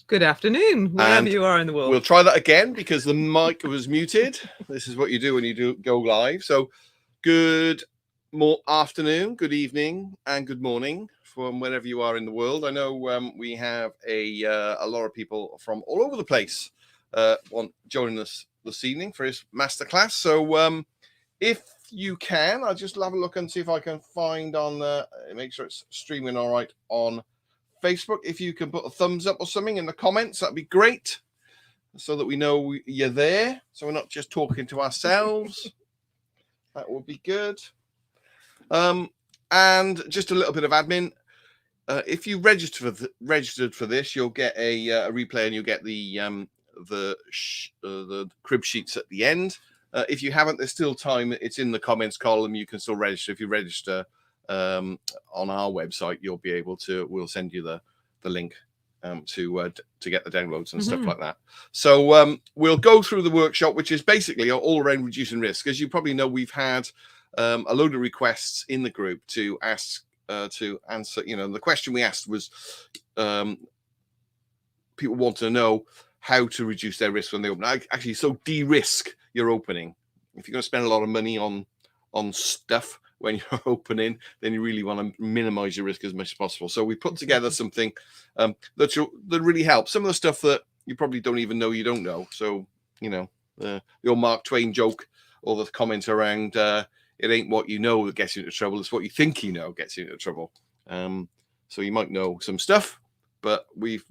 Good afternoon, wherever you are in the world. We'll try that again because the mic was muted. This is what you do when you do go live. So good afternoon, good evening, and good morning from wherever you are in the world. I know we have a lot of people from all over the place joining us this evening for his masterclass. So if you can, I'll just have a look and see if I can find make sure it's streaming all right on Facebook. If you can put a thumbs up or something in the comments, that'd be great, so that we know you're there, so we're not just talking to ourselves. That would be good. And just a little bit of admin. If you registered for this, you'll get a replay, and you'll get the crib sheets at the end. If you haven't, there's still time. It's in the comments column. You can still register. If you register on our website, you'll be able to. We'll send you the link to get the downloads and stuff like that. So we'll go through the workshop, which is basically all around reducing risk. As you probably know, we've had a load of requests in the group to answer. The question we asked was people want to know how to reduce their risk when they open. Actually, so de-risk your opening. If you're going to spend a lot of money on stuff when you're opening, then you really want to minimize your risk as much as possible. So we put together something that really helps. Some of the stuff that you probably don't even know you don't know. So, the old Mark Twain joke, or the comments around it ain't what you know that gets you into trouble, it's what you think you know gets you into trouble. So you might know some stuff, but we've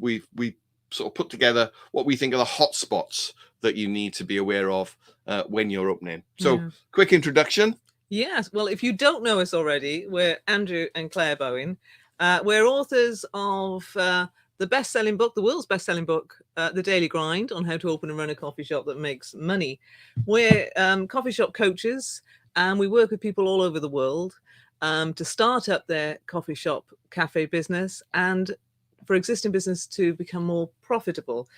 sort of put together what we think are the hot spots that you need to be aware of when you're opening. So quick introduction. Yes, well, if you don't know us already, we're Andrew and Claire Bowen. We're authors of the best-selling book, the world's best-selling book, The Daily Grind, on how to open and run a coffee shop that makes money. We're coffee shop coaches, and we work with people all over the world to start up their coffee shop cafe business and for existing business to become more profitable.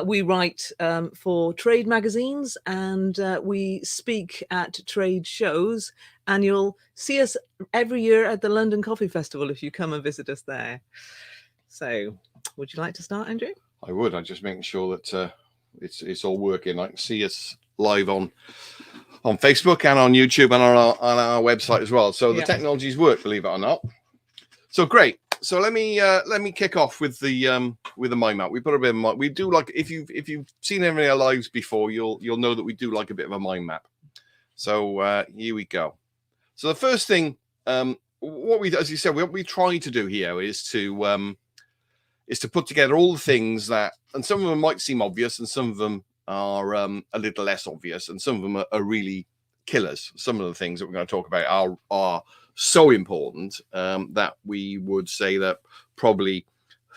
We write for trade magazines, and we speak at trade shows, and you'll see us every year at the London Coffee Festival if you come and visit us there. So would you like to start, Andrew? I would. I'm just making sure that it's all working. I can see us live on Facebook and on YouTube and on our website as well. So the technologies work, believe it or not. So great. So let me kick off with the mind map. We put a bit of mind. We do like, if you've seen any of our lives before, you'll know that we do like a bit of a mind map. So here we go. So the first thing, what we try to do here is to put together all the things that, and some of them might seem obvious, and some of them are a little less obvious, and some of them are really killers. Some of the things that we're going to talk about are so important that we would say that probably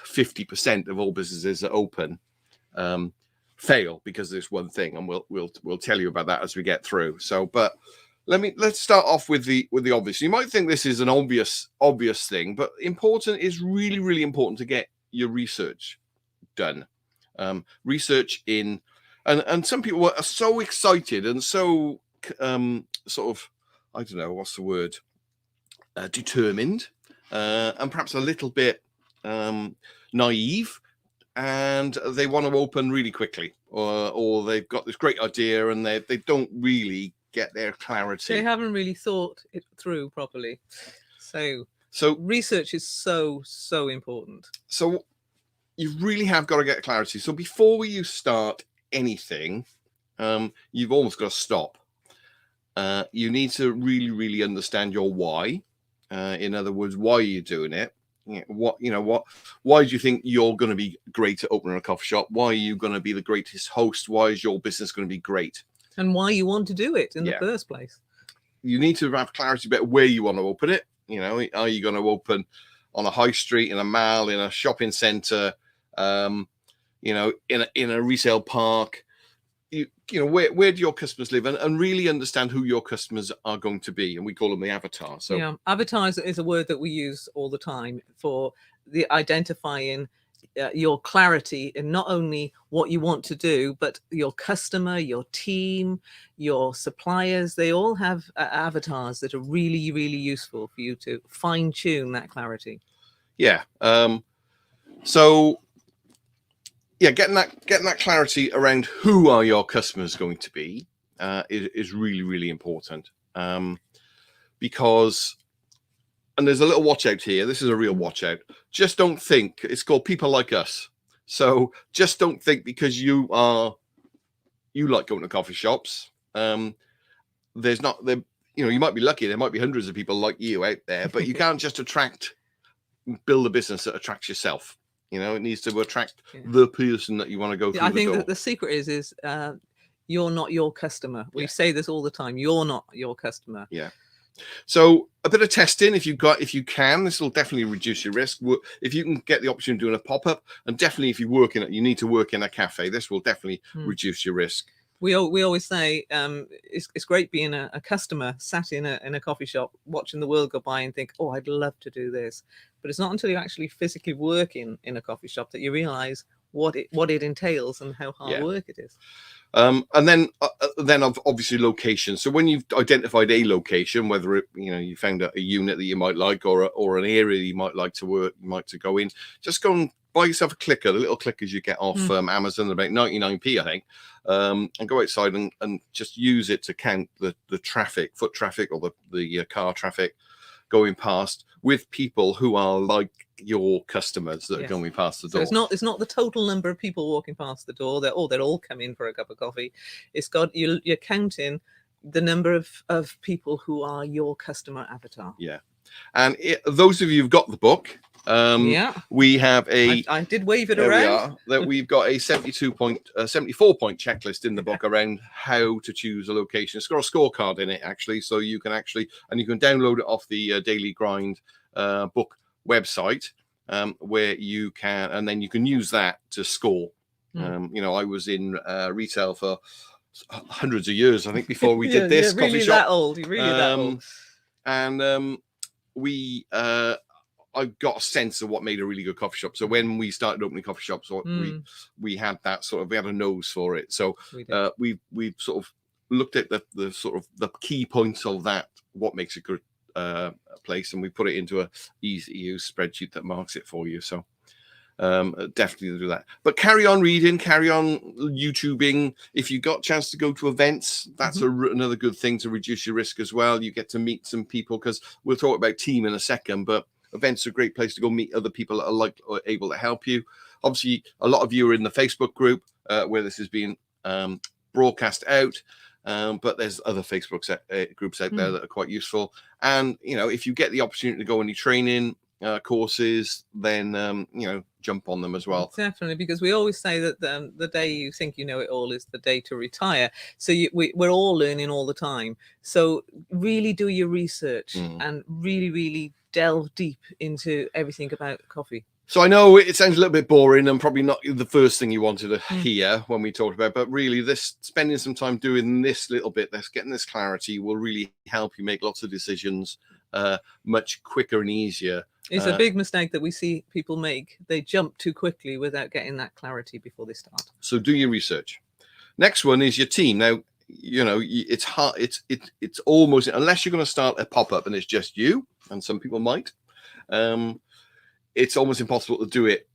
50% of all businesses that open fail because of this one thing, and we'll tell you about that as we get through. So, but let's start off with the obvious. You might think this is an obvious thing, but important is really, really important to get your research done. Research in, and some people are so excited and so sort of, I don't know what's the word, determined and perhaps a little bit naive, and they want to open really quickly, or they've got this great idea and they don't really get their clarity. They haven't really thought it through properly. So research is so important. So you really have got to get clarity. So before you start anything, you've almost got to stop. You need to really, really understand your why. In other words, why are you doing it? Why do you think you're going to be great at opening a coffee shop? Why are you going to be the greatest host? Why is your business going to be great? And why you want to do it in the first place. You need to have clarity about where you want to open it. Are you going to open on a high street, in a mall, in a shopping center, in a resale park? Where do your customers live, and really understand who your customers are going to be, and we call them the avatar. So avatar is a word that we use all the time for the identifying your clarity in not only what you want to do, but your customer, your team, your suppliers. They all have avatars that are really, really useful for you to fine tune that clarity. So yeah, getting that clarity around who are your customers going to be is really, really important. Because, and there's a little watch out here. This is a real watch out. Just don't think, it's called people like us. So just don't think because you like going to coffee shops. There's not the, you might be lucky. There might be hundreds of people like you out there, but you can't just build a business that attracts yourself. It needs to attract the person that you want to go through. I think that the secret is you're not your customer. We say this all the time. You're not your customer. Yeah. So a bit of testing, if you can, this will definitely reduce your risk. If you can get the option of doing a pop-up, and definitely if you need to work in a cafe, this will definitely reduce your risk. We always say it's great being a customer sat in a coffee shop watching the world go by and think, oh, I'd love to do this. But it's not until you actually physically work in a coffee shop that you realize what it entails and how hard work it is. And then obviously location. So when you've identified a location, whether you found a unit that you might like or an area you might like to work, you might to go in, just go and buy yourself a clicker, the little clickers you get off Amazon, about 99p, I think, and go outside and just use it to count the traffic, foot traffic, or the car traffic going past with people who are like your customers that are going past the door. So it's not the total number of people walking past the door. They're all come in for a cup of coffee. It's got you're counting the number of people who are your customer avatar. Yeah, and those of you who've got the book, we have I did wave it around. We've got a 74-point checklist in the book around how to choose a location. It's got a scorecard in it actually, so you can download it off the Daily Grind book website, where you can, and then you can use that to score. I was in retail for hundreds of years, I think, before we did this coffee really shop. That old, you're really that old. And I got a sense of what made a really good coffee shop. So when we started opening coffee shops, we had that we had a nose for it. So we sort of looked at the sort of the key points of that, what makes a good place, and we put it into a easy to use spreadsheet that marks it for you. So definitely do that, but carry on reading, carry on YouTubing. If you got a chance to go to events, that's another good thing to reduce your risk as well. You get to meet some people, because we'll talk about team in a second, but events are a great place to go meet other people that are able to help you. Obviously, a lot of you are in the Facebook group where this is being broadcast out. But there's other Facebook groups out there that are quite useful. And, if you get the opportunity to go any training courses, then, jump on them as well. Definitely, because we always say that the day you think you know it all is the day to retire. So we're all learning all the time. So really do your research and really, really delve deep into everything about coffee. So I know it sounds a little bit boring and probably not the first thing you wanted to hear when we talked about, but really spending some time doing this little bit, getting this clarity will really help you make lots of decisions much quicker and easier. It's a big mistake that we see people make. They jump too quickly without getting that clarity before they start. So do your research. Next one is your team. Now, it's hard. It's almost, unless you're going to start a pop-up and it's just you, and some people might, it's almost impossible to do it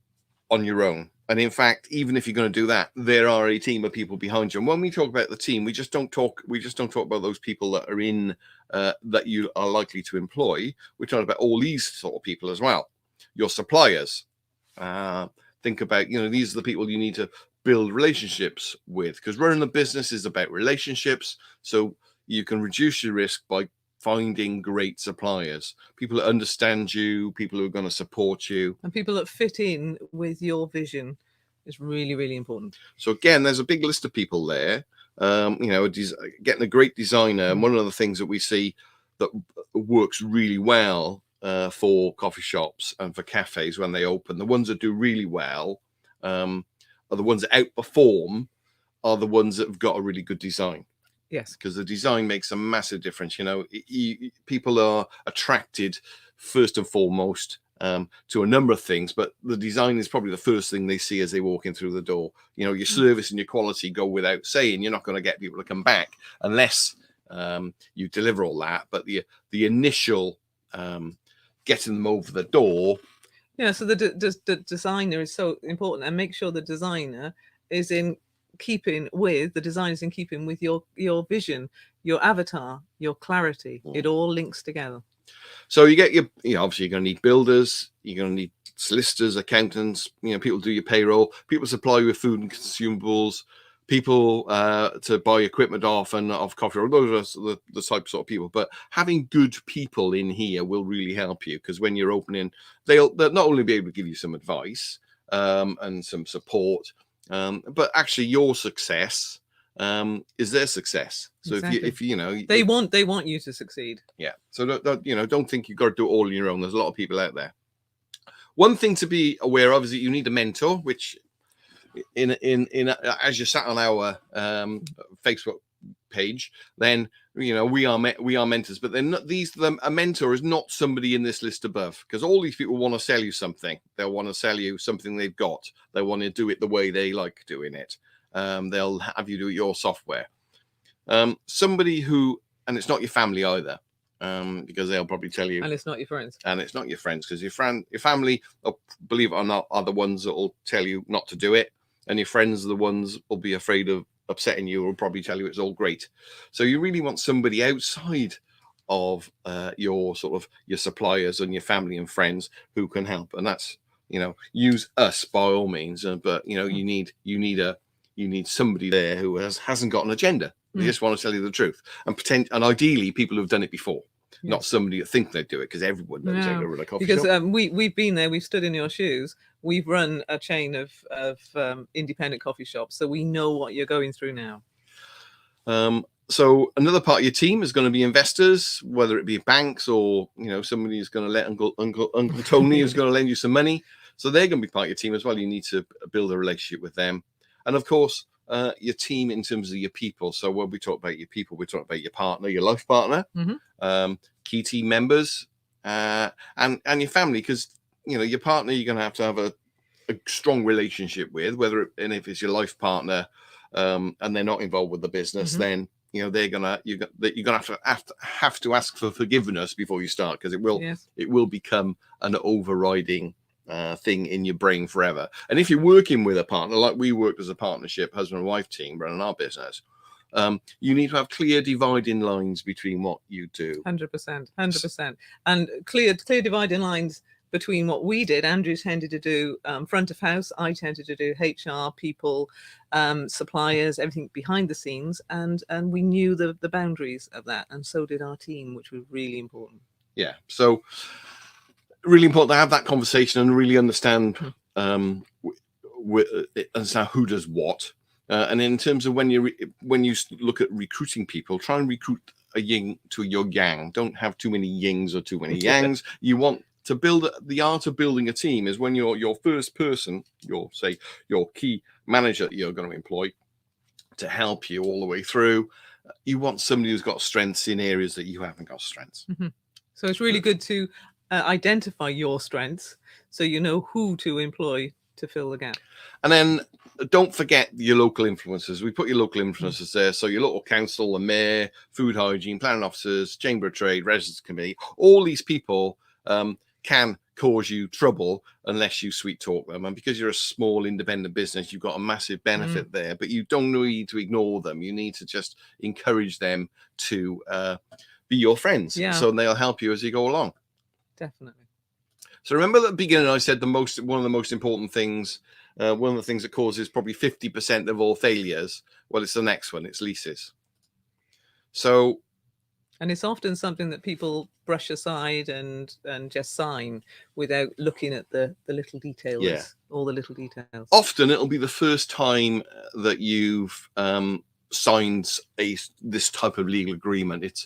on your own. And in fact, even if you're going to do that, there are a team of people behind you. And when we talk about the team, we just don't talk about those people that are in that you are likely to employ. We're talking about all these sort of people as well. Your suppliers. Think about, these are the people you need to build relationships with, because running a business is about relationships. So you can reduce your risk by finding great suppliers, people that understand you, people who are going to support you, and people that fit in with your vision is really, really important. So again, there's a big list of people there. Getting a great designer, and one of the things that we see that works really well for coffee shops and for cafes when they open, the ones that do really well are the ones that outperform, are the ones that have got a really good design. Yes, because the design makes a massive difference. People are attracted first and foremost to a number of things, but the design is probably the first thing they see as they walk in through the door. Your service and your quality go without saying. You're not going to get people to come back unless you deliver all that. But the initial getting them over the door Yeah, so the designer is so important, and make sure the designer is in keeping with the design is in keeping with your vision, your avatar, your clarity. It all links together. So you get obviously you're going to need builders, you're going to need solicitors, accountants, people do your payroll, people supply you with food and consumables, people to buy equipment off and off coffee. Those are the type of people. But having good people in here will really help you, because when you're opening, they'll not only be able to give you some advice and some support, but actually your success is their success. So Exactly. if you they want you to succeed. Yeah. So don't think you've got to do it all on your own. There's a lot of people out there. One thing to be aware of is that you need a mentor, which in as you sat on our Facebook page, then we are mentors, but then a mentor is not somebody in this list above, because all these people want to sell you something. They'll want to sell you something they've got. They want to do it the way they like doing it. They'll have you do your software. Somebody who, and it's not your family either, because they'll probably tell you, and it's not your friends, because your family, believe it or not, are the ones that will tell you not to do it, and your friends are the ones will be afraid of upsetting you, or will probably tell you it's all great. So you really want somebody outside of your suppliers and your family and friends who can help, and that's use us by all means, but you need somebody there who hasn't got an agenda. They just want to tell you the truth, and ideally people who've done it before. Yes. Not somebody that think they do it, because everyone knows how to run a coffee shop. Because we've been there, we've stood in your shoes, we've run a chain of independent coffee shops, so we know what you're going through now. So another part of your team is going to be investors, whether it be banks or somebody who's going to let Uncle Tony who's going to lend you some money. So they're going to be part of your team as well. You need to build a relationship with them, and of course your team in terms of your people. So when we talk about your people, we talk about your partner, your life partner, key team members, and your family, because your partner you're going to have a strong relationship with, if it's your life partner and they're not involved with the business, then you're gonna have to ask for forgiveness before you start, because it will become an overriding thing in your brain forever. And if you're working with a partner, like we worked as a partnership, husband and wife team running our business, you need to have clear dividing lines between what you do. 100%, and clear dividing lines between what we did. Andrew tended to do front of house. I tended to do HR, people, suppliers, everything behind the scenes, and we knew the boundaries of that, and so did our team, which was really important. Yeah, so really important to have that conversation and really understand understand who does what. And in terms of when you look at recruiting people, try and recruit a yin to your yang. Don't have too many yings or too many yangs. You want to build the art of building a team is when your first person, your key manager that you're going to employ to help you all the way through. You want somebody who's got strengths in areas that you haven't got strengths. So it's really good to identify your strengths, so you know who to employ to fill the gap. And then don't forget your local influencers. We put your local influencers there. So your local council, the mayor, food hygiene, planning officers, chamber of trade, residents committee, all these people can cause you trouble unless you sweet talk them. And because you're a small independent business, you've got a massive benefit there, but you don't need to ignore them. You need to just encourage them to be your friends. Yeah. So they'll help you as you go along. Definitely. So remember at the beginning, I said one of the most important things, one of the things that causes probably 50% of all failures. Well, it's the next one. It's leases. So, and it's often something that people brush aside and just sign without looking at the little details, all the little details. Often it'll be the first time that you've signed this type of legal agreement.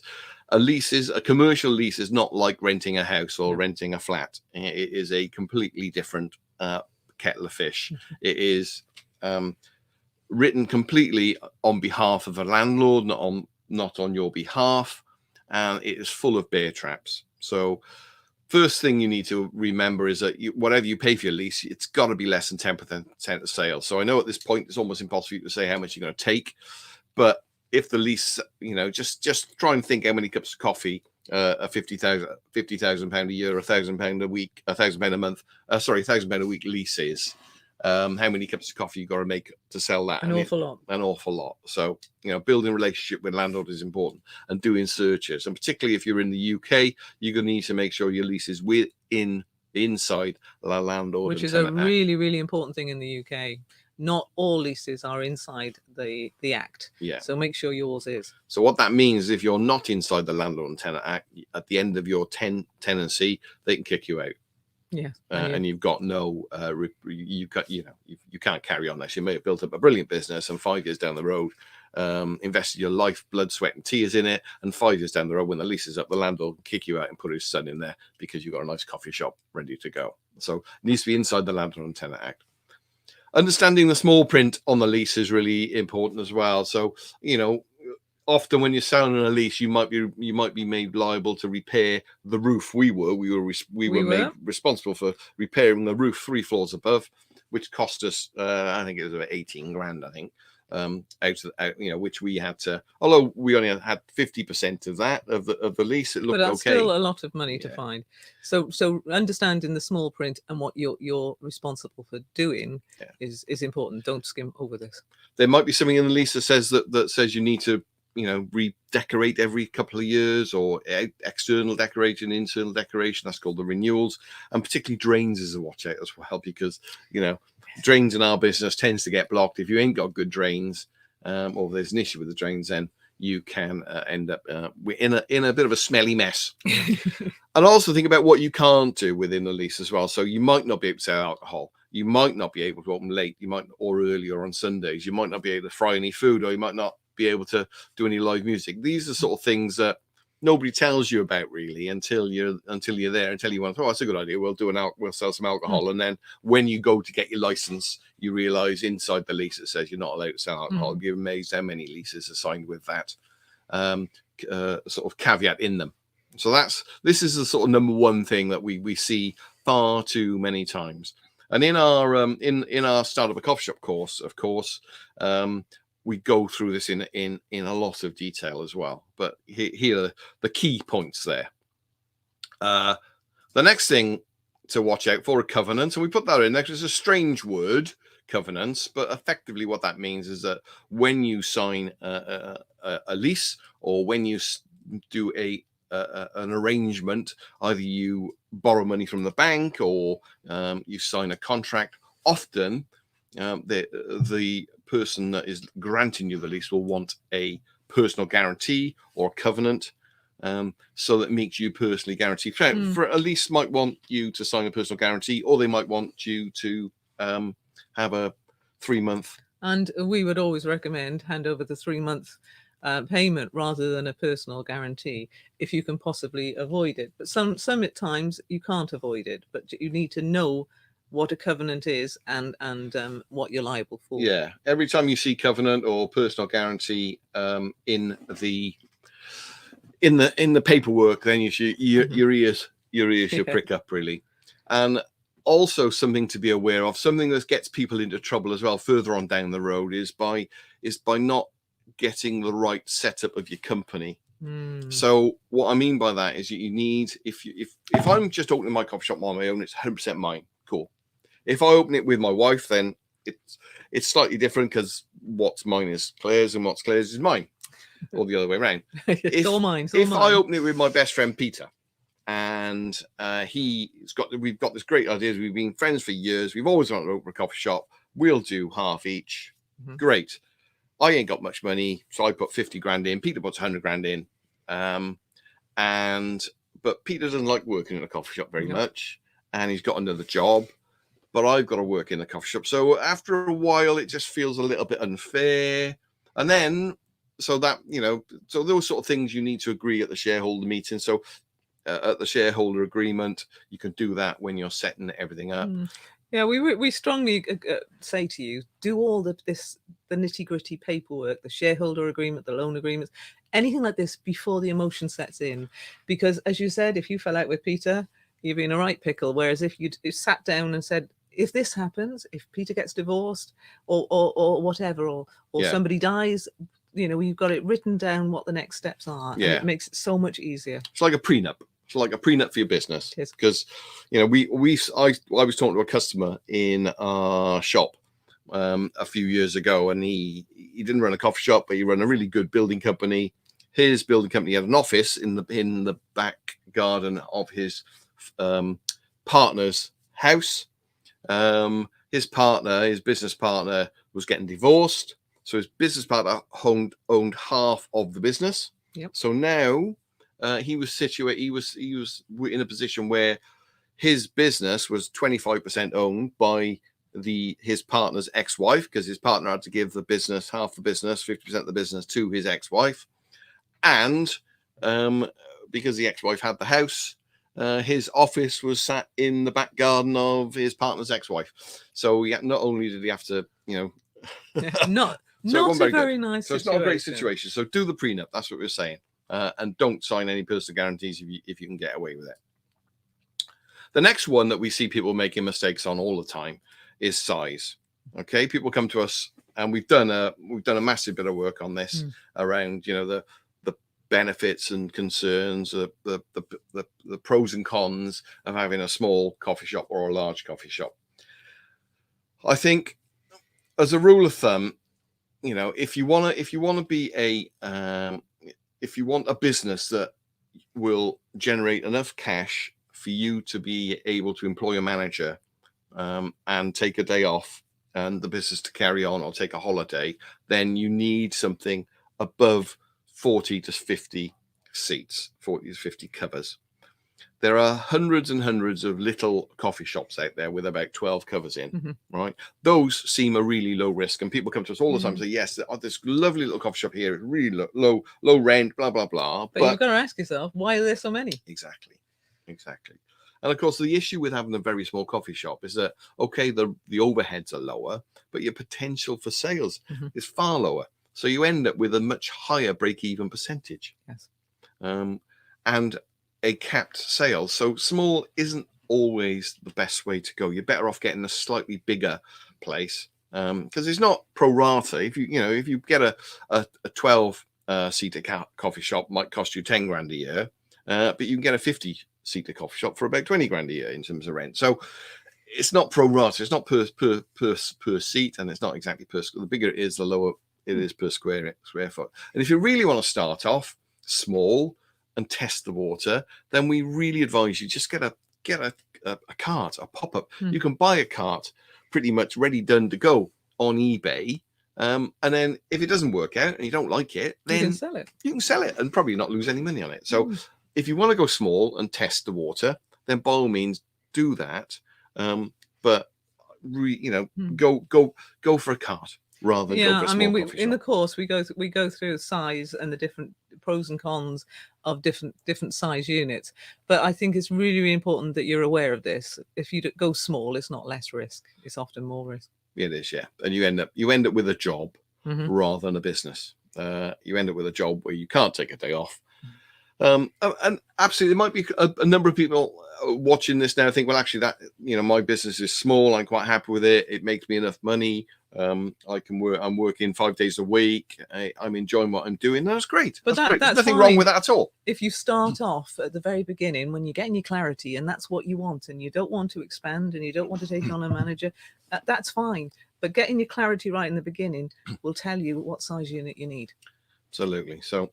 A commercial lease is not like renting a house or renting a flat. It is a completely different kettle of fish. It is written completely on behalf of a landlord, not on your behalf, and it is full of bear traps. So first thing you need to remember is that whatever you pay for your lease, it's got to be less than 10% of sales. So I know at this point it's almost impossible for you to say how much you're going to take, but if the lease, just try and think how many cups of coffee a £50,000 a year, £1,000 a week, £1,000 a month, £1,000 a week lease is. How many cups of coffee you got to make to sell that? An awful lot. An awful lot. So, building a relationship with landlord is important, and doing searches. And particularly if you're in the UK, you're going to need to make sure your lease is inside the landlord. Which is a really, really important thing in the UK. Not all leases are inside the Act. Yeah. So make sure yours is. So what that means is if you're not inside the Landlord and Tenant Act, at the end of your tenancy, they can kick you out. Yeah. And you've got no, you can't carry on this. You may have built up a brilliant business, and 5 years down the road, invested your life, blood, sweat, and tears in it, and 5 years down the road, when the lease is up, the landlord can kick you out and put his son in there because you've got a nice coffee shop ready to go. So it needs to be inside the Landlord and Tenant Act. Understanding the small print on the lease is really important as well. So, often when you're selling a lease, you might be made liable to repair the roof. We were made responsible for repairing the roof 3 floors above, which cost us I think it was about 18 grand. I think which we had to. Although we only had 50% of that of the lease, it looked okay. But that's still a lot of money to find. So understanding the small print and what you're responsible for doing is important. Don't skim over this. There might be something in the lease that says you need to redecorate every couple of years, or external decoration, internal decoration. That's called the renewals. And particularly drains is a watch out as well, because drains in our business tends to get blocked. If you ain't got good drains, or there's an issue with the drains, then you can end up in a bit of a smelly mess. And also think about what you can't do within the lease as well. So you might not be able to sell alcohol. You might not be able to open late. Or early, or on Sundays. You might not be able to fry any food, or you might not be able to do any live music. These are sort of things that nobody tells you about really until you're there, until you want, oh, that's a good idea, we'll sell some alcohol. And then when you go to get your license, you realize inside the lease it says you're not allowed to sell alcohol. You're amazed how many leases are signed with that sort of caveat in them. So this is the sort of number one thing that we see far too many times. And in our in our Start Up a Coffee Shop course, of course, we go through this in a lot of detail as well. But here are the key points there. The next thing to watch out for, a covenant. And we put that in there because it's a strange word, covenants. But effectively what that means is that when you sign a lease, or when you do an arrangement, either you borrow money from the bank, or you sign a contract, often the person that is granting you the lease will want a personal guarantee or a covenant, so that makes you personally guaranteed. For a lease might want you to sign a personal guarantee, or they might want you to have a 3-month. And we would always recommend hand over the 3-month payment rather than a personal guarantee if you can possibly avoid it. But some at times you can't avoid it, but you need to know what a covenant is and what you're liable for. Yeah, every time you see covenant or personal guarantee in the paperwork, then your ears should prick up really. And also something to be aware of, something that gets people into trouble as well further on down the road, is by not getting the right setup of your company. So what I mean by that is you need, if I'm just opening my coffee shop on my own, it's 100% mine. Cool. If I open it with my wife, then it's slightly different, because what's mine is Claire's and what's Claire's is mine, or the other way around. It's all mine. I open it with my best friend Peter, and we've got this great idea. We've been friends for years. We've always wanted to open a coffee shop. We'll do half each. Great. I ain't got much money, so I put 50 grand in. Peter puts 100 grand in, but Peter doesn't like working in a coffee shop very much, and he's got another job. But I've got to work in the coffee shop. So after a while, it just feels a little bit unfair. And then, so those sort of things you need to agree at the shareholder meeting. So at the shareholder agreement, you can do that when you're setting everything up. Yeah, we strongly say to you, do all the nitty gritty paperwork, the shareholder agreement, the loan agreements, anything like this before the emotion sets in. Because as you said, if you fell out with Peter, you'd be in a right pickle. Whereas if you sat down and said, if this happens, if Peter gets divorced or whatever, or somebody dies, you've got it written down what the next steps are, and it makes it so much easier. It's like a prenup. It's like a prenup for your business, because I was talking to a customer in our shop a few years ago, and he didn't run a coffee shop, but he ran a really good building company. His building company had an office in the back garden of his partner's house. His business partner was getting divorced, so his business partner owned half of the business. Yep. So now he was in a position where his business was 25% owned by his partner's ex-wife, because his partner had to give the business, half the business, 50% of the business, to his ex-wife. And because the ex-wife had the house, his office was sat in the back garden of his partner's ex-wife. So not only did he have to, not a very nice situation. So it's not a great situation. So do the prenup. That's what we're saying. And don't sign any personal guarantees if you can get away with it. The next one that we see people making mistakes on all the time is size. Okay, people come to us, and we've done a massive bit of work on this around the benefits and concerns, the pros and cons of having a small coffee shop or a large coffee shop. I think, as a rule of thumb, if you want to be if you want a business that will generate enough cash for you to be able to employ a manager and take a day off and the business to carry on, or take a holiday, then you need something above 40 to 50 seats, 40 to 50 covers. There are hundreds and hundreds of little coffee shops out there with about 12 covers in, right? Those seem a really low risk, and people come to us all the time and say, yes, this lovely little coffee shop here is really low rent, blah, blah, blah. But you've got to ask yourself, why are there so many? Exactly. And of course, the issue with having a very small coffee shop is that, okay, the overheads are lower, but your potential for sales is far lower. So you end up with a much higher break-even percentage. Yes. And a capped sale. So small isn't always the best way to go. You're better off getting a slightly bigger place, because it's not pro rata. If you get a 12 seater coffee shop, might cost you 10 grand a year, but you can get a 50 seater coffee shop for about 20 grand a year in terms of rent. So it's not pro rata. It's not per seat, and it's not exactly per. The bigger it is, the lower it is per square foot. And if you really want to start off small and test the water, then we really advise you just get a cart, a pop-up. You can buy a cart pretty much ready, done to go on eBay, and then if it doesn't work out and you don't like it, then you can sell it and probably not lose any money on it. So if you want to go small and test the water, then by all means do that, but go for a cart rather than go for a small coffee shop. In the course we go through the size and the different pros and cons of different size units, but I think it's really, really important that you're aware of this. If you go small, it's not less risk, it's often more risk. It is, yeah. And you end up with a job rather than a business. You end up with a job where you can't take a day off. And absolutely, there might be a number of people watching this now think, well, actually, that my business is small. I'm quite happy with it. It makes me enough money. I can work. I'm working 5 days a week. I'm enjoying what I'm doing. That's great. But that's nothing wrong with that at all. If you start off at the very beginning, when you're getting your clarity, and that's what you want, and you don't want to expand, and you don't want to take on a manager, that's fine. But getting your clarity right in the beginning will tell you what size unit you need. Absolutely. So,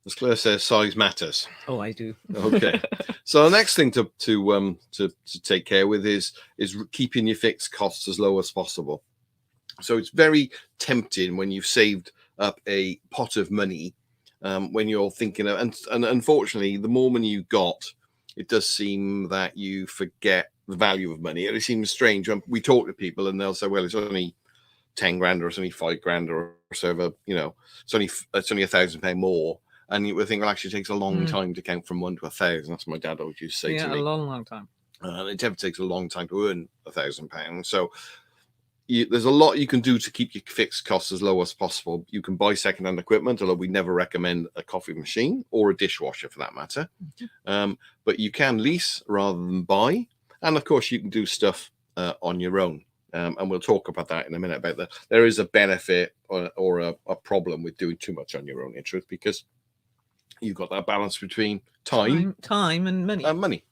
as Claire says, size matters. Oh, I do. Okay. So the next thing to take care with is keeping your fixed costs as low as possible. So it's very tempting when you've saved up a pot of money, when you're thinking of, and unfortunately, the more money you got, it does seem that you forget the value of money. It seems strange when we talk to people and they'll say, well, it's only 10 grand or it's only 5 grand or so, it's only £1,000 more. And you would think, well, actually, it takes a long time to count from 1 to 1,000. That's what my dad always used to say to me. Yeah, a long time. And it takes a long time to earn £1,000. So there's a lot you can do to keep your fixed costs as low as possible. You can buy second-hand equipment, although we never recommend a coffee machine or a dishwasher for that matter. But you can lease rather than buy. And, of course, you can do stuff on your own. And we'll talk about that in a minute, about there is a benefit or a problem with doing too much on your own, in truth, because you've got that balance between time and money.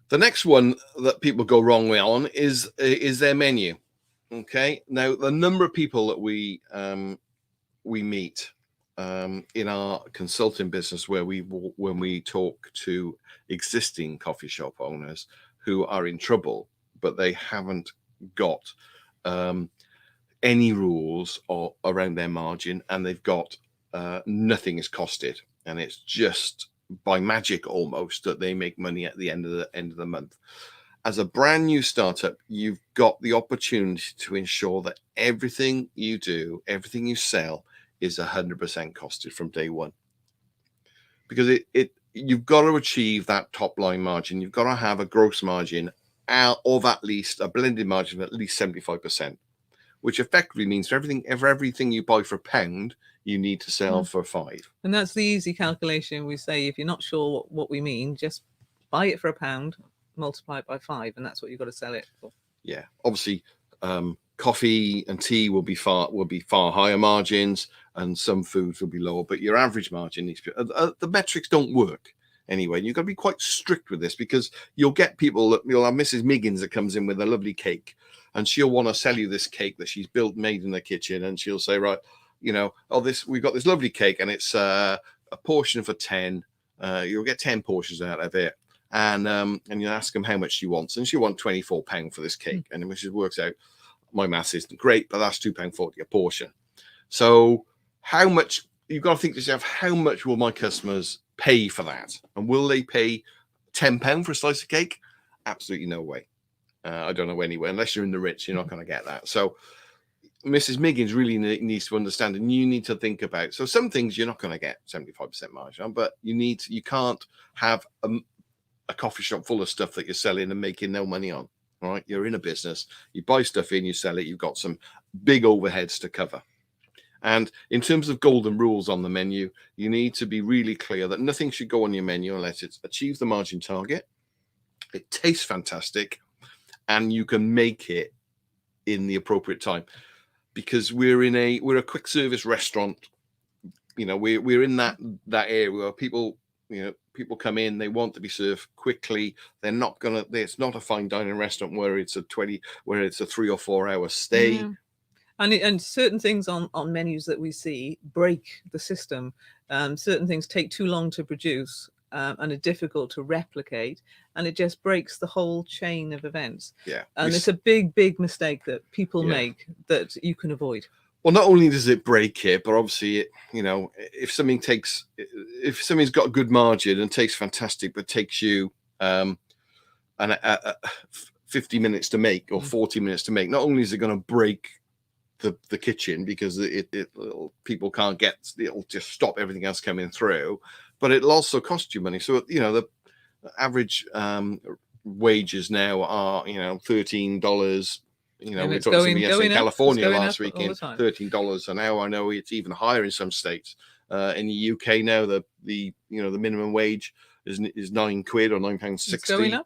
The next one that people go wrong on is their menu. Okay, now the number of people that we meet in our consulting business, when we talk to existing coffee shop owners who are in trouble, but they haven't got any rules around their margin, and they've got nothing is costed, and it's just by magic almost that they make money at the end of the month. As a brand new startup, you've got the opportunity to ensure that everything you do, everything you sell, is 100% costed from day one, because you've got to achieve that top line margin. You've got to have a gross margin of at least a blended margin of at least 75%, which effectively means for everything you buy for £1, you need to sell for £5. And that's the easy calculation. We say, if you're not sure what we mean, just buy it for £1, multiply it by 5, and that's what you've got to sell it for. Yeah, obviously, coffee and tea will be far higher margins, and some foods will be lower, but your average margin needs to be, the metrics don't work anyway. You've got to be quite strict with this, because you'll get people you'll have Mrs. Miggins that comes in with a lovely cake, and she'll want to sell you this cake that she's made in the kitchen, and she'll say, right, we've got this lovely cake, and it's a portion for 10. You'll get 10 portions out of it. And you ask them how much she wants, and she wants £24 for this cake, and which works out, my maths isn't great, but that's £2.40 a portion. So how much, you've got to think to yourself, how much will my customers pay for that? And will they pay £10 for a slice of cake? Absolutely no way. I don't know anywhere, unless you're in the rich, you're not going to get that. So Mrs. Miggins really needs to understand, and you need to think about, so some things you're not going to get 75% margin on, but you can't have a coffee shop full of stuff that you're selling and making no money on. All right, you're in a business, you buy stuff in, you sell it, you've got some big overheads to cover. And in terms of golden rules on the menu, you need to be really clear that nothing should go on your menu unless it achieves the margin target, it tastes fantastic, and you can make it in the appropriate time. Because we're a quick service restaurant, we're in that area where people come in, they want to be served quickly. It's not a fine dining restaurant where it's a 3 or 4 hour stay. Yeah. And certain things on menus that we see break the system. Certain things take too long to produce and are difficult to replicate, and it just breaks the whole chain of events. Yeah, and it's a big mistake that people make that you can avoid. Well, not only does it break it, but obviously, if something's got a good margin and tastes fantastic, but takes you 50 minutes to make or 40 minutes to make, not only is it going to break the kitchen, because people can't it'll just stop everything else coming through, but it'll also cost you money. So, the average wages now are, $13. We talked to somebody yesterday in California last week, in $13 an hour. I know it's even higher in some states. In the UK now, the minimum wage is £9 or £9.60.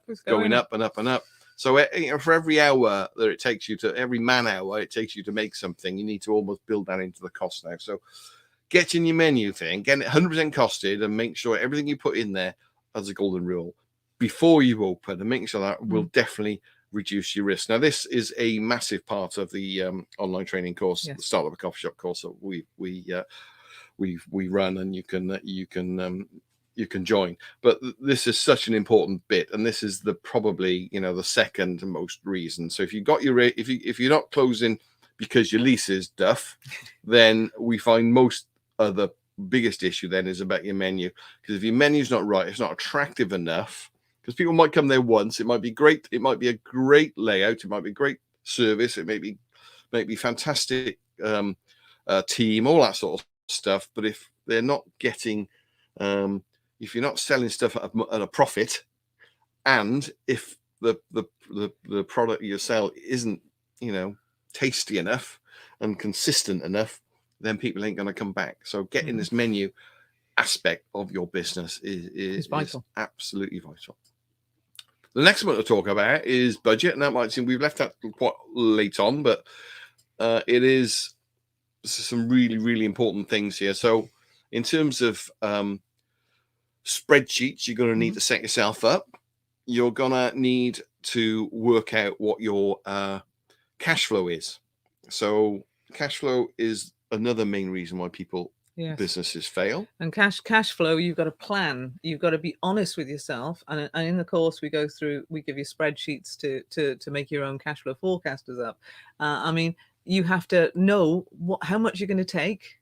It's going up and up and up. So for every hour that it takes you every man hour it takes you to make something, you need to almost build that into the cost now. So get in your menu thing, get it 100% costed, and make sure everything you put in there as a golden rule before you open, and make sure that will definitely reduce your risk. Now, this is a massive part of the online training course, the Start Up a Coffee Shop course that we run, and you can join. But this is such an important bit, and this is probably the second most reason. So if you're not closing because your lease is duff, then we find the biggest issue then is about your menu, because if your menu's not right, it's not attractive enough. Because people might come there once, it might be great, it might be a great layout, it might be great service, it may be fantastic team, all that sort of stuff. But if they're not getting, if you're not selling stuff at a profit, and if the product you sell isn't tasty enough and consistent enough, then people ain't going to come back. So getting this menu aspect of your business is vital. Is absolutely vital. The next one to talk about is budget, and that might seem we've left that quite late on, but it is some really, really important things here. So in terms of spreadsheets, you're going to need to set yourself up. You're going to need to work out what your cash flow is. So cash flow is another main reason why businesses fail. And cash flow, you've got to plan. You've got to be honest with yourself. And in the course, we give you spreadsheets to make your own cash flow forecasters up. I mean, you have to know how much you're going to take,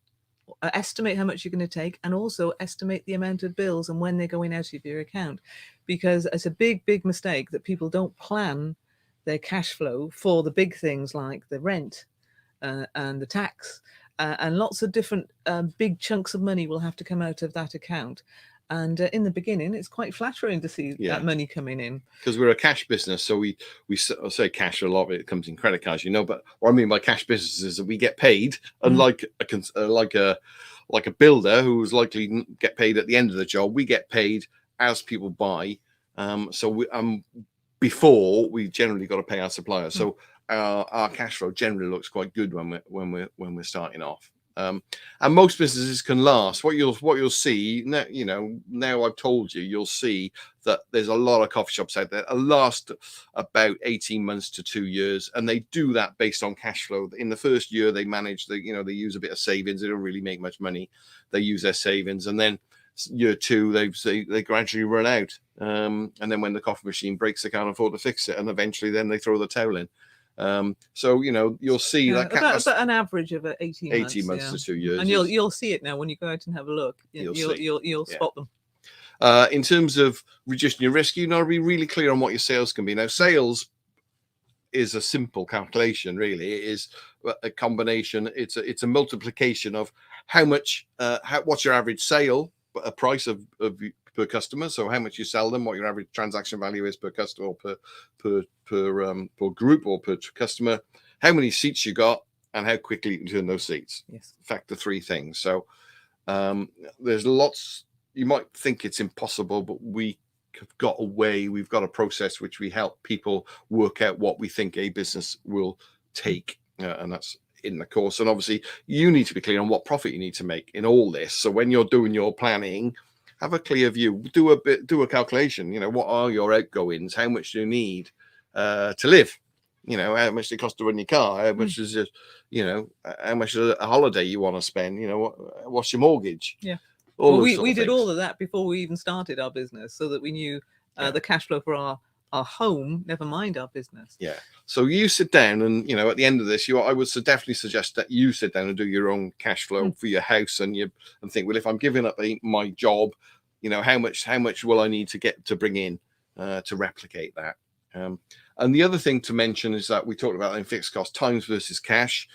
estimate how much you're going to take, and also estimate the amount of bills and when they're going out of your account, because it's a big mistake that people don't plan their cash flow for the big things like the rent and the tax. And lots of different big chunks of money will have to come out of that account. And in the beginning, it's quite flattering to see that money coming in. Because we're a cash business, so we say cash, a lot of it comes in credit cards, But what I mean by cash business is that we get paid, unlike a builder who's likely get paid at the end of the job. We get paid as people buy. Before we generally got to pay our suppliers. So our cash flow generally looks quite good when we're starting off. And most businesses can last. What you'll see now I've told you'll see that there's a lot of coffee shops out there that last about 18 months to 2 years, and they do that based on cash flow. In the first year, they manage they use a bit of savings. They don't really make much money. They use their savings, and then year 2 they gradually run out. And then when the coffee machine breaks, they can't afford to fix it, and eventually then they throw the towel in. So you'll see that about an average of 18 months to 2 years, and you'll see it now when you go out and have a look. You'll spot them. In terms of reducing your risk, you know, to be really clear on what your sales can be. Now, sales is a simple calculation, really. It is a combination. It's a multiplication of how much, what's your average sale, a price of per customer. So how much you sell them, what your average transaction value is per customer, or per group or per customer, how many seats you got, and how quickly you can turn those seats. Yes. Factor 3 things. So there's lots. You might think it's impossible, but we have got a way. We've got a process which we help people work out what we think a business will take, and that's in the course. And obviously, you need to be clear on what profit you need to make in all this. So when you're doing your planning, have a clear view. Do a calculation. What are your outgoings? How much do you need to live? How much does it cost to run your car? How much is it? How much is a holiday you want to spend? What's your mortgage? Yeah. We did all of that before we even started our business, so that we knew the cash flow for our home, never mind our business. Yeah. So you sit down and, at the end of this, I would definitely suggest that you sit down and do your own cash flow for your house, and think, well, if I'm giving up my job, how much will I need to get to bring in to replicate that? And the other thing to mention is that we talked about in fixed cost, times versus cash.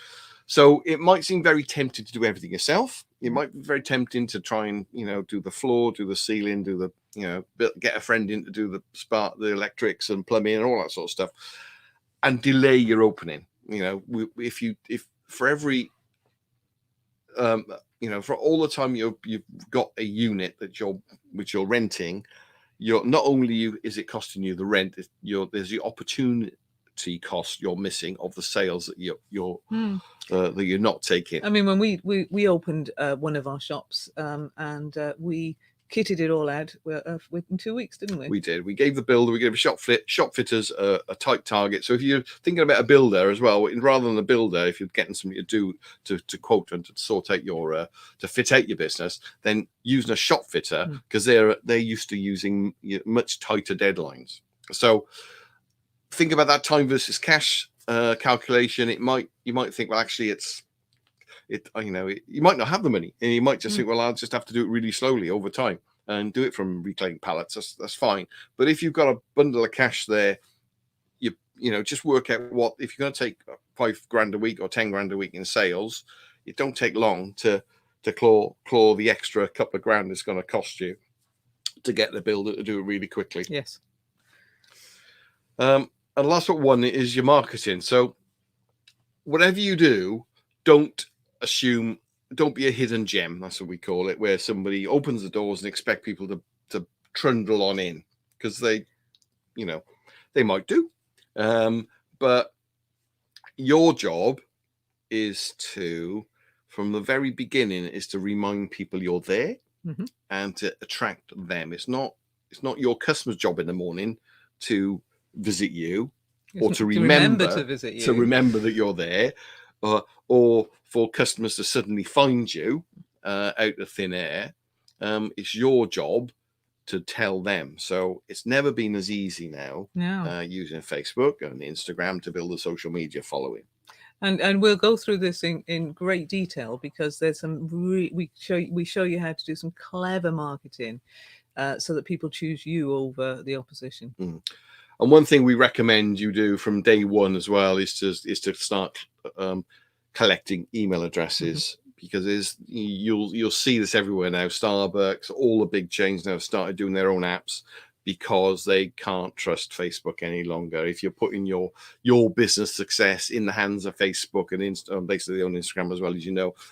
So it might seem very tempting to do everything yourself. It might be very tempting to try and, do the floor, do the ceiling, do the, get a friend in to do the electrics and plumbing and all that sort of stuff, and delay your opening. If for every, for all the time you've got a unit which you're renting, not only is it costing you the rent, there's the opportunity cost you're missing of the sales that you're not taking. I mean, when we opened one of our shops, and we kitted it all out within 2 weeks, didn't we? We did. We gave the builder, we gave shop fitters a tight target. So if you're thinking about a builder as well, rather than a builder, if you're getting somebody to quote and to sort out to fit out your business, then using a shop fitter, because they're used to using much tighter deadlines. So think about that time versus cash calculation. You might think, well, actually you might not have the money, and you might just think, well, I'll just have to do it really slowly over time and do it from reclaimed pallets. That's fine. But if you've got a bundle of cash there, just work out what, if you're going to take $5,000 a week or $10,000 a week in sales, it don't take long to claw the extra couple of grand it's going to cost you to get the builder to do it really quickly. Yes. And last but one is your marketing. So whatever you do, don't be a hidden gem. That's what we call it, where somebody opens the doors and expect people to trundle on in, because they might do. But your job is to, from the very beginning, is to remind people you're there and to attract them. It's not your customer's job in the morning to visit you or to remember to visit you, to remember that you're there, or for customers to suddenly find you out of thin air. It's your job to tell them. So it's never been as easy now using Facebook and Instagram to build a social media following. And we'll go through this in great detail, because there's some we show you how to do some clever marketing so that people choose you over the opposition. And one thing we recommend you do from day one as well is to start collecting email addresses, because you'll see this everywhere now. Starbucks, all the big chains now have started doing their own apps because they can't trust Facebook any longer. If you're putting your business success in the hands of Facebook and basically on Instagram as well, as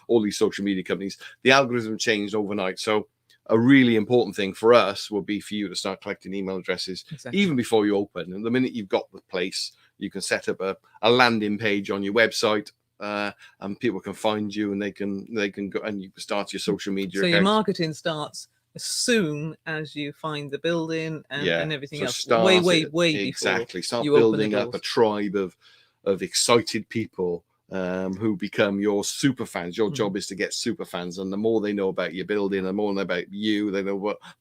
all these social media companies, the algorithm changed overnight. So a really important thing for us would be for you to start collecting email addresses even before you open. And the minute you've got the place, you can set up a landing page on your website, and people can find you, and they can go and you can start your social media so account. Your marketing starts as soon as you find the building and everything else. Way exactly. Before start building up a tribe of excited people who become your super fans. Your job is to get super fans, and the more they know about your building, the more they know about you,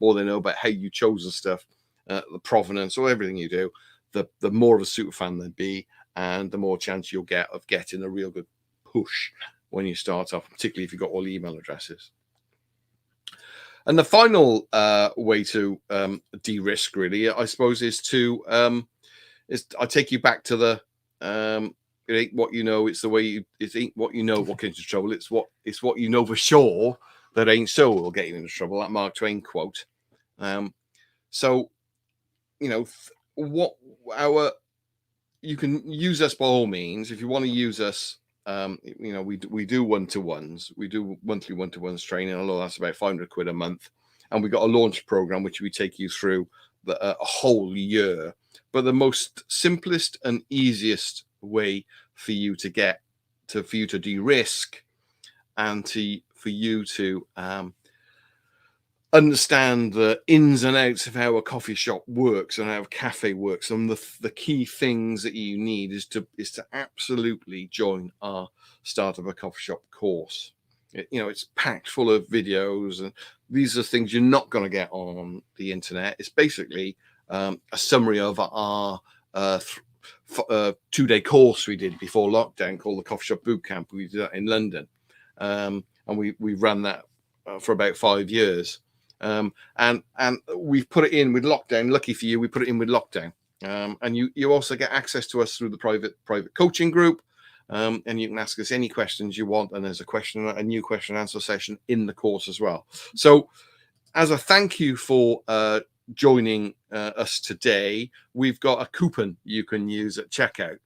more they know about how you chose the stuff, the provenance, or everything you do, the more of a super fan they'd be, and the more chance you'll get of getting a real good push when you start off, particularly if you've got all the email addresses. And the final way to de-risk, really, I suppose, is I take you back to the it ain't what you know, it's the way it ain't what you know what gets you into trouble. It's what you know for sure that ain't so will get you into trouble. That Mark Twain quote. So you can use us by all means. If you want to use us, we do one-to-ones. We do monthly one-to-ones training. Although that's about £500 a month, and we got a launch program which we take you through a whole year. But the most simplest and easiest way for you to de-risk and for you to understand the ins and outs of how a coffee shop works and how a cafe works, and the key things that you need is to absolutely join our Start of a Coffee Shop course. It's packed full of videos, and these are things you're not going to get on the internet. It's basically a summary of our 2-day course we did before lockdown called the Coffee Shop Bootcamp. We did that in London, and we ran that for about 5 years. And we've put it in with lockdown. Lucky for you, we put it in with lockdown. And you also get access to us through the private coaching group. And you can ask us any questions you want. And there's a new question and answer session in the course as well. So as a thank you for joining us today, we've got a coupon you can use at checkout.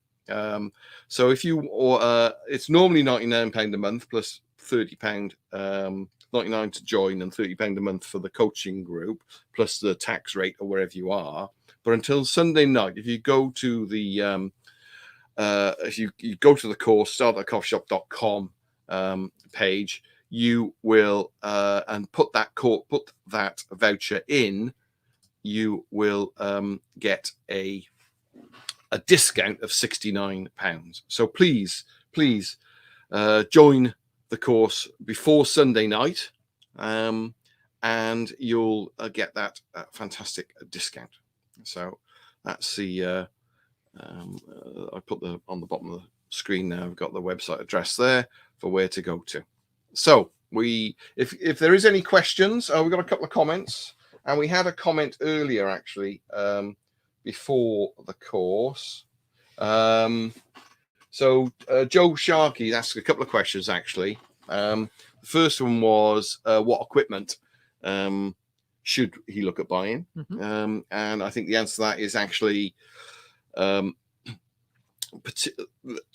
So if it's normally £99 a month plus £30 $99 to join and £30 a month for the coaching group plus the tax rate or wherever you are. But until Sunday night, if you go to the course startatcoffeeshop.com page, you will and put that voucher in, you will get a discount of £69. So please join the course before Sunday night, and you'll get that fantastic discount. So that's the I put on the bottom of the screen now. I've got the website address there for where to go to. So if there is any questions, we've got a couple of comments, and we had a comment earlier actually before the course. So Joe Sharkey asked a couple of questions actually. The first one was what equipment should he look at buying? And I think the answer to that is actually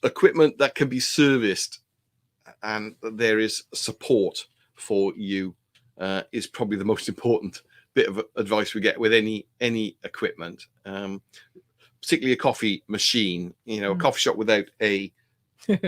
equipment that can be serviced and there is support for you is probably the most important bit of advice we get with any equipment, particularly a coffee machine. You know, a coffee shop without a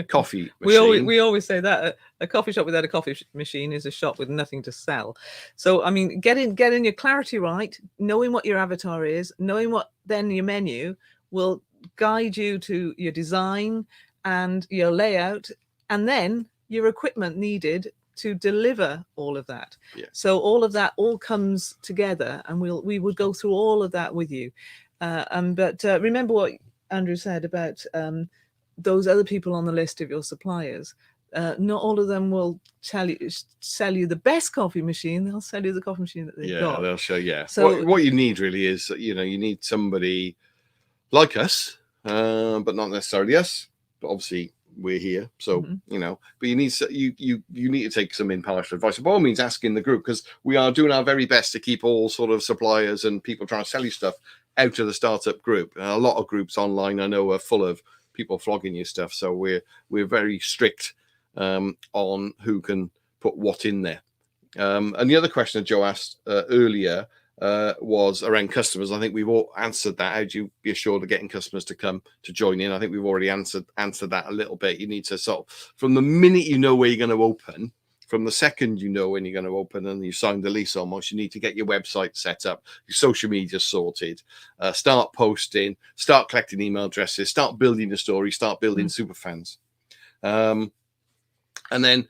coffee machine. we always say that a coffee shop without a coffee machine is a shop with nothing to sell. So I mean, getting your clarity right, knowing what your avatar is, knowing what then your menu will guide you to your design and your layout, and then your equipment needed to deliver all of that. Yeah. So all of that all comes together, and we would go through all of that with you. But remember what Andrew said about those other people on the list of your suppliers. Not all of them will sell you the best coffee machine. They'll sell you the coffee machine that they've got. They'll show. Yeah. So what you need really is, you know, you need somebody like us, but not necessarily us. But obviously we're here, so you know. But you need you need to take some impartial advice. By all means, ask in the group, because we are doing our very best to keep all sort of suppliers and people trying to sell you stuff out of the startup group. A lot of groups online I know are full of people flogging you stuff, so we're very strict on who can put what in there. And the other question that Joe asked earlier was around customers. I think we've all answered that. How do you be assured of getting customers to come to join in? I think we've already answered that a little bit. You need to sort of, from the minute you know where you're going to open, from the second you know when you're going to open and you signed the lease almost, you need to get your website set up, your social media sorted, start posting, start collecting email addresses, start building a story, start building super fans. And then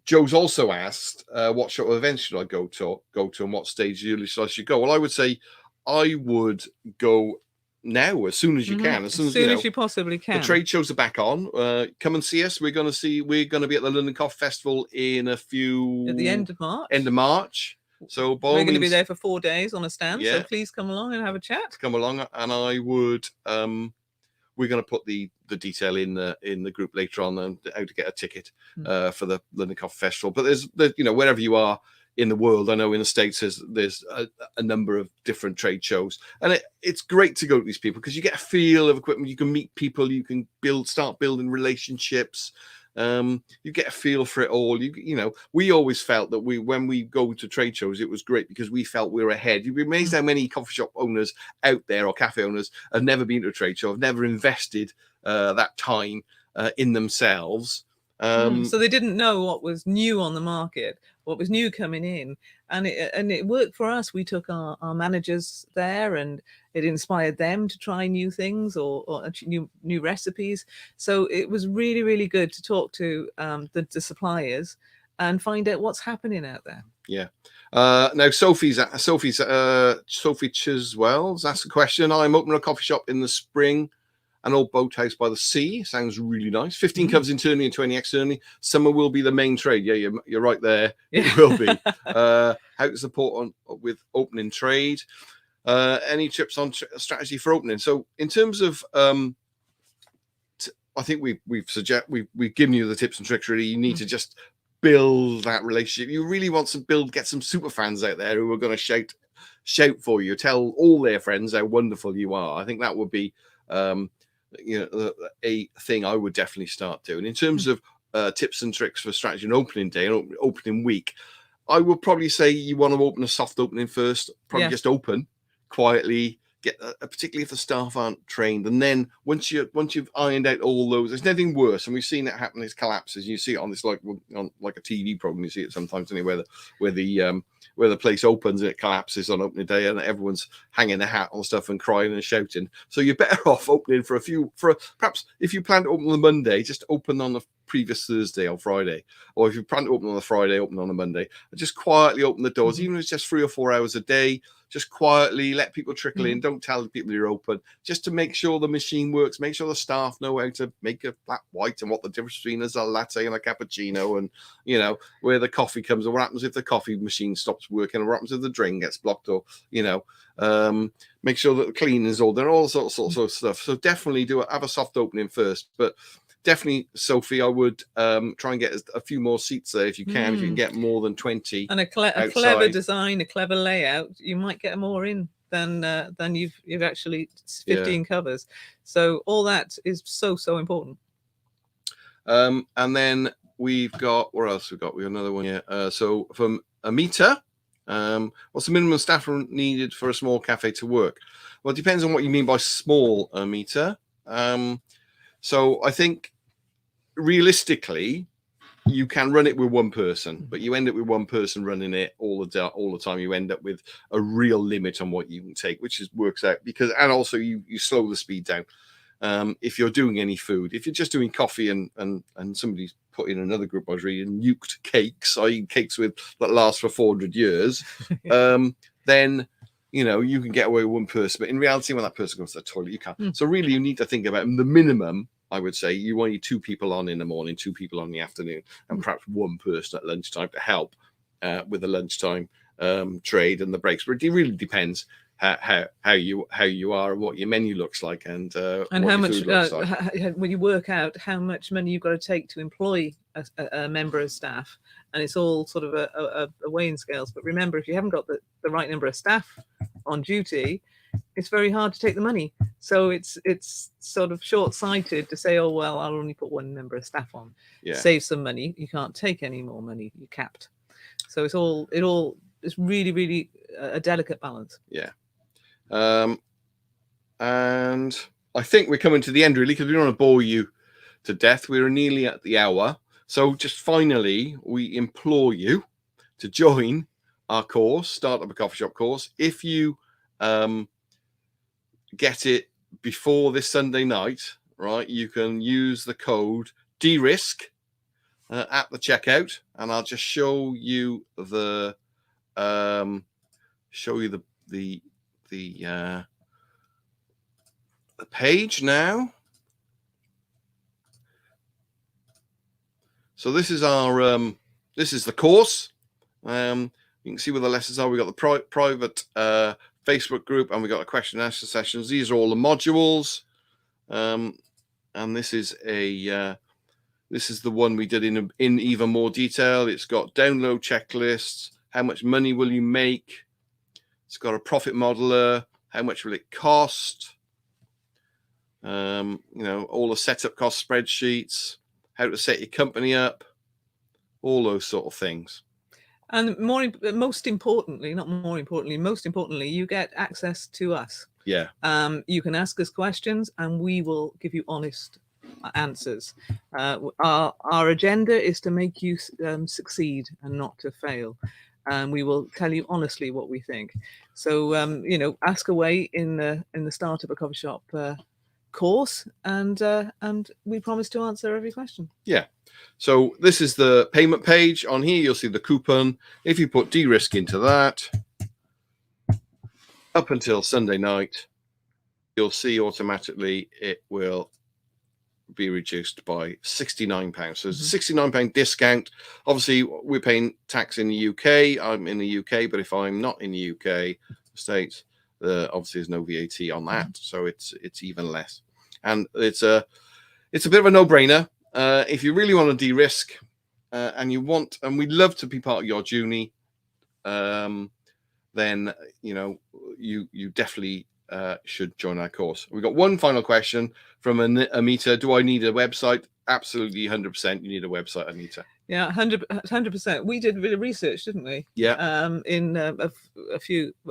Joe's also asked, what sort of events should I go to and what stage should I go? Well, I would say I would go now, as soon as you can, as soon as you possibly can. The trade shows are back on. Come and see us. We're going to be at the London Coffee Festival in at the end of March. So we're going to be there for 4 days on a stand. So please come along and have a chat. Come along, and I would. We're going to put the detail in the group later on and how to get a ticket for the London Coffee Festival. But there's you know, wherever you are in the world, I know in the States there's a number of different trade shows, and it's great to go to these people because you get a feel of equipment, you can meet people, you can start building relationships, you get a feel for it all. You know, we always felt that when we go to trade shows, it was great because we felt we were ahead. You'd be amazed how many coffee shop owners out there or cafe owners have never been to a trade show, have never invested that time in themselves. So they didn't know what was new on the market, what was new coming in, and it worked for us. We took our managers there, and it inspired them to try new things or new recipes. So it was really, really good to talk to the suppliers and find out what's happening out there. Yeah. Now Sophie Chiswell's asked a question. I'm opening a coffee shop in the spring. An old boathouse by the sea. Sounds really nice. 15 covers internally and 20 externally. Summer will be the main trade. Yeah, you're right there. Yeah. It will be. How to support with opening trade. Any tips on strategy for opening? So in terms of, I think we've given you the tips and tricks. Really, you need to just build that relationship. You really want to get some super fans out there who are going to shout for you. Tell all their friends how wonderful you are. I think that would be. You know, a thing I would definitely start doing. In terms of tips and tricks for strategy and opening day and opening week, I would probably say you want to open a soft opening first. Probably just open quietly, get particularly if the staff aren't trained, and then once you've ironed out all those, there's nothing worse, and we've seen it happen. It collapses. You see it on this on a TV program. You see it sometimes anywhere where the place opens and it collapses on opening day, and everyone's hanging their hat on stuff and crying and shouting. So you're better off opening perhaps if you plan to open on the Monday, just open on the previous Thursday or Friday, or if you plan to open on the Friday, open on a Monday, and just quietly open the doors, even if it's just 3 or 4 hours a day. Just quietly let people trickle in. Don't tell the people you're open, just to make sure the machine works. Make sure the staff know how to make a flat white and what the difference between a latte and a cappuccino, and you know where the coffee comes, or what happens if the coffee machine stops working, or what happens if the drain gets blocked, or you know, make sure that the cleaning is all done, all sorts of stuff. So definitely have a soft opening first, but. Definitely, Sophie, I would try and get a few more seats there if you can. If you can get more than 20, and a clever design, a clever layout, you might get more in than you've actually 15 covers. So all that is so important. And then we've got, what else we've got? We have another one here. So from Amita, What's the minimum staff needed for a small cafe to work? Well, it depends on what you mean by small, Amita. So I think realistically, you can run it with one person, but you end up with one person running it all the time. You end up with a real limit on what you can take, which works out because, and also you slow the speed down. If you're doing any food, if you're just doing coffee and somebody's put in another group I was reading, nuked cakes, i.e. cakes that last for 400 years, then you can get away with one person. But in reality, when that person goes to the toilet, you can't. So really, you need to think about the minimum. I would say you want 2 people on in the morning, 2 people on in the afternoon, and perhaps one person at lunchtime to help with the lunchtime trade and the breaks. But it really depends how you are and what your menu looks like and how much when you work out how much money you've got to take to employ a member of staff, and it's all sort of a weighing scales. But remember, if you haven't got the right number of staff on duty, it's very hard to take the money. So it's sort of short-sighted to say, oh well, I'll only put one member of staff on. Save some money. You can't take any more money. You're capped. So it's really, really a delicate balance. Yeah. And I think we're coming to the end really, because we don't want to bore you to death. We're nearly at the hour. So just finally, we implore you to join our course, Start Up a Coffee Shop course. If you get it before this Sunday night, right, you can use the code DRISK at the checkout, and I'll just show you the page now. So this is our this is the course. You can see where the lessons are. We've got the private Facebook group, and we've got a question and answer sessions. These are all the modules, and this is the one we did in even more detail. It's got download checklists. How much money will you make? It's got a profit modeler. How much will it cost? All the setup cost spreadsheets, how to set your company up, all those sort of things. And most importantly, you get access to us. Yeah. You can ask us questions and we will give you honest answers. Our agenda is to make you succeed and not to fail. We will tell you honestly what we think. So, ask away in the Start Up a Coffee Shop course, and we promise to answer every question. Yeah. So this is the payment page. On here, you'll see the coupon. If you put DRISK into that, up until Sunday night, you'll see automatically it will be reduced by £69. So it's a £69 discount. Obviously, we're paying tax in the UK. I'm in the UK, but if I'm not in the UK, States, obviously there's no VAT on that, so it's even less. And it's a bit of a no-brainer. If you really want to de-risk and we'd love to be part of your journey, then you definitely should join our course. We've got one final question from Amita. Do I need a website? Absolutely, 100%. You need a website, Amita. Yeah, 100%. We did a bit of research, didn't we? Yeah. In a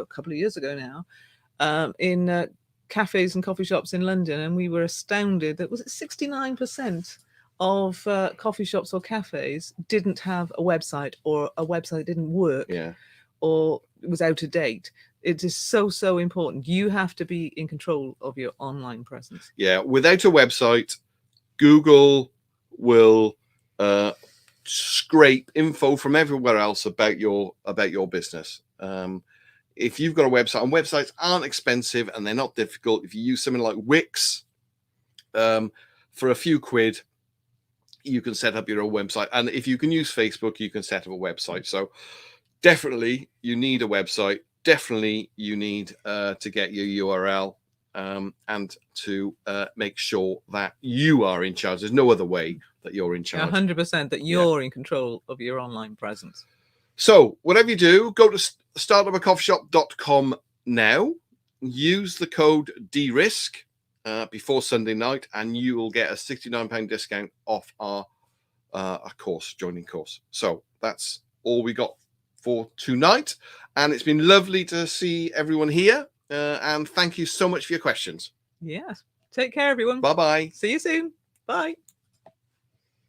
couple of years ago now, in cafes and coffee shops in London, and we were astounded that 69% of coffee shops or cafes didn't have a website, or a website didn't work. Yeah. Or was out of date. It is so important. You have to be in control of your online presence. Yeah, without a website, Google will scrape info from everywhere else about your business. If you've got a website, and websites aren't expensive and they're not difficult. If you use something like Wix, for a few quid, you can set up your own website. And if you can use Facebook, you can set up a website. So definitely you need a website. Definitely you need to get your URL and to make sure that you are in charge. There's no other way that you're in charge. 100% that you're in control of your online presence. So whatever you do, go to startupacoffeeshop.com now. Use the code DRISK before Sunday night, and you will get a £69 discount off our course, joining course. So that's all we got for tonight. And it's been lovely to see everyone here. And thank you so much for your questions. Yes. Take care, everyone. Bye-bye. See you soon. Bye.